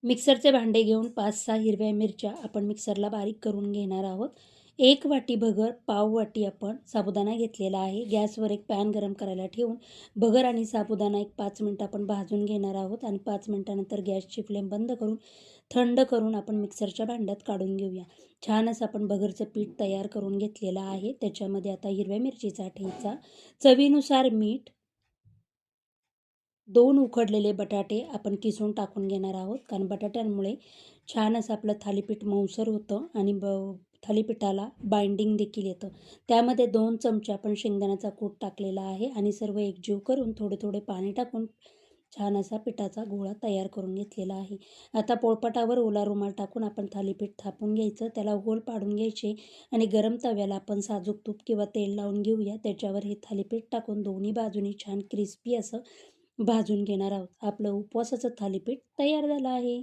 मिक्सरचे भांडे घेऊन 5-6 हिरव्या मिरच्या आपण मिक्सरला बारीक करून घेणार आहोत. 1 वाटी भगर, पाव वाटी आपण साबुदाणा घेतलेला आहे. गॅसवर एक पॅन गरम करायला ठेवून भगर आणि साबुदाणा एक 5 मिनिटं आपण भाजून घेणार आहोत आणि 5 मिनिटानंतर गॅसची फ्लेम बंद करून थंड करून आपण मिक्सरच्या भांड्यात काढून घेऊया. छान असं आपण भगरचं पीठ तयार करून घेतलेलं आहे. त्याच्यामध्ये आता हिरव्या मिरचीचा ठेचा, चवीनुसार मीठ, 2 उकडलेले बटाटे आपण किसून टाकून घेणार आहोत. कारण बटाट्यांमुळे छान असं आपलं थालीपीठ मऊसर होतं आणि थालीपीठाला बाइंडिंग देखील येतं. त्यामध्ये 2 चमचे आपण शेंगदाण्याचा कूट टाकलेला आहे आणि सर्व एकजीव करून थोडे थोडे पाणी टाकून छान असा पिठाचा गोळा तयार करून घेतलेला आहे. आता पोळपाटावर ओला रुमाल टाकून आपण थालीपीठ थापून घ्यायचं, त्याला होल पाडून घ्यायचे आणि गरम तव्याला आपण साजूक तूप किंवा तेल लावून घेऊया. त्याच्यावर हे थालीपीठ टाकून दोन्ही बाजूनी छान क्रिस्पी असं भाजून घेणार आहोत. आपलं उपवासाचं थालीपीठ तयार झालं आहे.